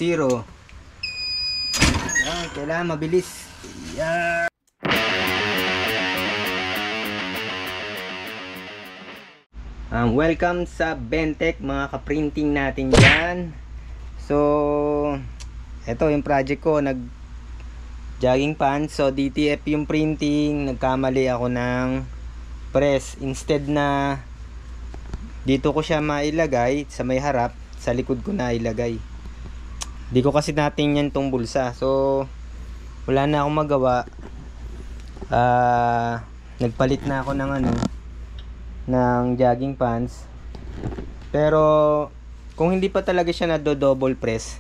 Yan, kailangan mabilis. Yan. Welcome sa Bentech mga ka-printing natin dyan. So ito yung project ko, nag jogging pants. So DTF yung printing, nagkamali ako ng press. Instead na dito ko siya mailagay sa may harap, sa likod ko na ilagay. Di ko kasi natin yan tong bulsa. So wala na akong magawa. Nagpalit na ako ng jogging pants. Pero kung hindi pa talaga siya double press,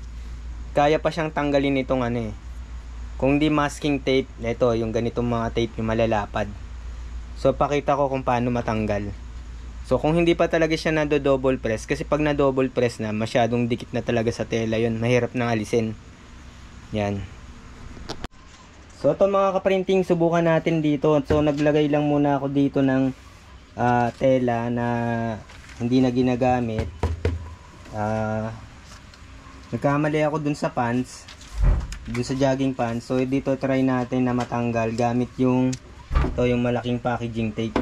kaya pa siyang tanggalin nitong kung di masking tape, ito yung ganitong mga tape yung malalapad. So pakita ko kung paano matanggal. So kung hindi pa talaga siya double press, kasi pag double press na, masyadong dikit na talaga sa tela yun, mahirap nang alisin. Yan. So ito mga ka-printing, subukan natin dito. So naglagay lang muna ako dito ng tela na hindi na ginagamit. Nagkamali ako dun sa pants, dun sa jogging pants. So dito try natin na matanggal gamit yung malaking packaging tape.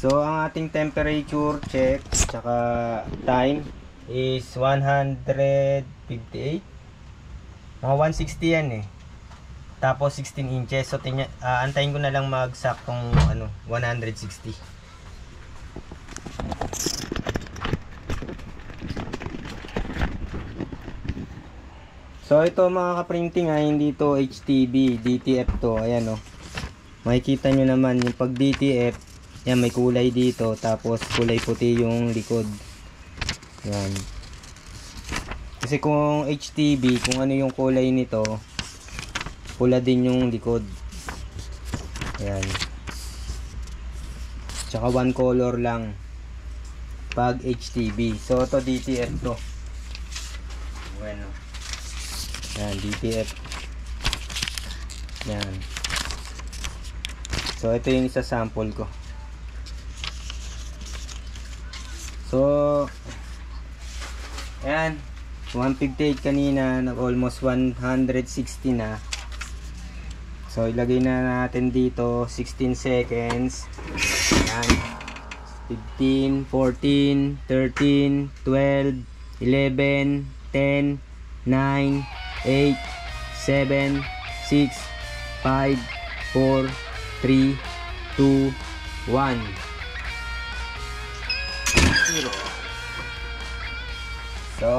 So ang ating temperature check tsaka time is 158, mga 160 yan tapos 16 inches. So antayin ko na lang magsaktong 160. So ito mga ka-printing hindi to HTB, DTF to. Ayan makikita nyo naman yung pag DTF, yan may kulay dito, tapos kulay puti yung likod. Yan. Kasi kung HTB, kung ano yung kulay nito, pula din yung likod. Yan. Tsaka one color lang pag HTB. So ito DTF to. Bueno. Yan, DTF. Yan. So ito yung isa sample ko. So ayan, 158 kanina, nag almost 160 na. So ilagay na natin dito 16 seconds. Ayan, 15, 14, 13, 12, 11, 10, 9, 8, 7, 6, 5, 4, 3, 2, 1. So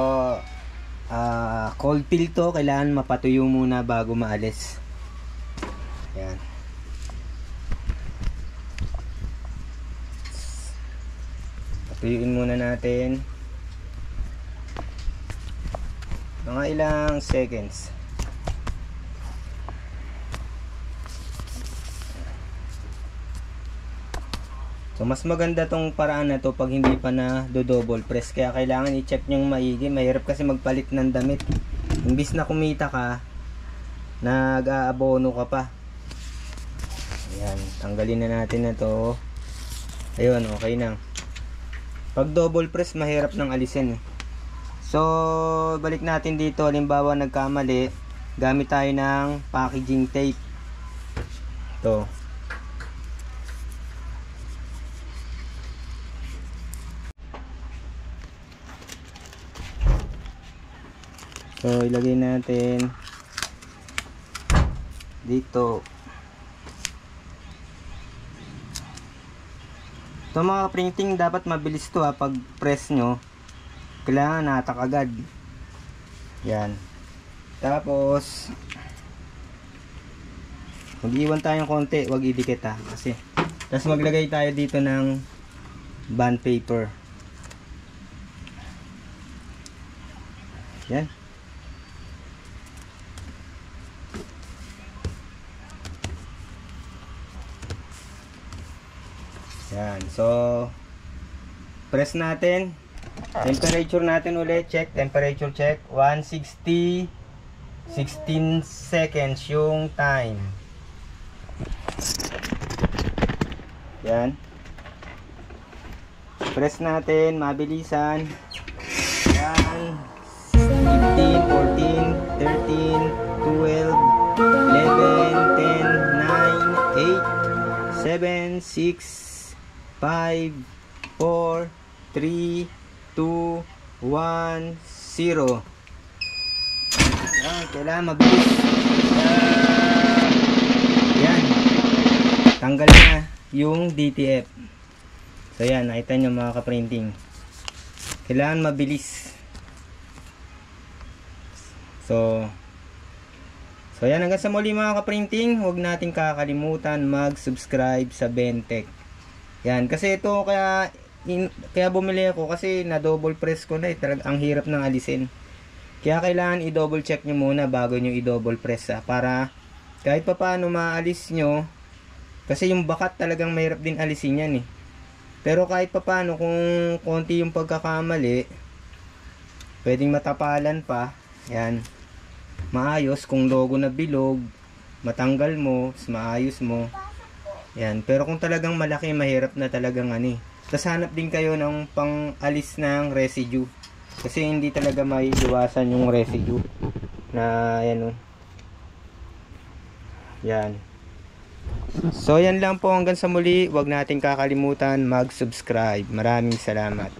cold fill to, kailangan mapatuyo muna bago maalis. Ayan. Patuyuin muna natin mga ilang seconds. So mas maganda tong paraan na to pag hindi pa na double press, kaya kailangan i-check nyong maigi. Mahirap kasi magpalit ng damit. Imbis na kumita ka, nag-aabono ka pa. Ayan, tanggalin na natin na to. Ayun, okay na. Pag double press, mahirap nang alisin. So balik natin dito. Halimbawa nagkamali, gamit tayo ng packaging tape. Ito. So ilagay natin dito. Ito mga printing, dapat mabilis to pag press nyo, kailangan natak agad. Yan. Tapos mag-iwan tayong konti, wag idikit kasi. Tapos maglagay tayo dito ng bond paper. Yan. Yan. So press natin. Temperature natin ulit. Check. Temperature check. 160. 16 seconds yung time. Yan. Press natin. Mabilisan. Yan. 15 or 13, 12, 11, 10, 9, 8, 7, 6, 5, 4, 3, 2, 1, 0. Kailangan mabilis. Yan. Tanggal na yung DTF. So yan, nakita nyo mga ka-printing. Kailangan mabilis. So yan, hanggang sa muli mga ka-printing. Huwag natin kakalimutan mag-subscribe sa Bentech. Yan, kasi ito kaya bumili ako kasi na double press ko na eh. Ang hirap ng alisin. Kaya kailangan i-double check nyo muna bago nyo i-double press para kahit pa paano maalis nyo. Kasi yung bakat talagang mahirap din alisin yan eh. Pero kahit pa paano kung konti yung pagkakamali, pwedeng matapalan pa. Yan. Maayos kung logo na bilog, matanggal mo, maayos mo. Yan. Pero kung talagang malaki, mahirap na talagang ano eh. Tapos hanap din kayo ng pang-alis ng residue. Kasi hindi talaga maiiwasan yung residue na yan o. Yan. So yan lang po, hanggang sa muli. Huwag natin kakalimutan mag-subscribe. Maraming salamat.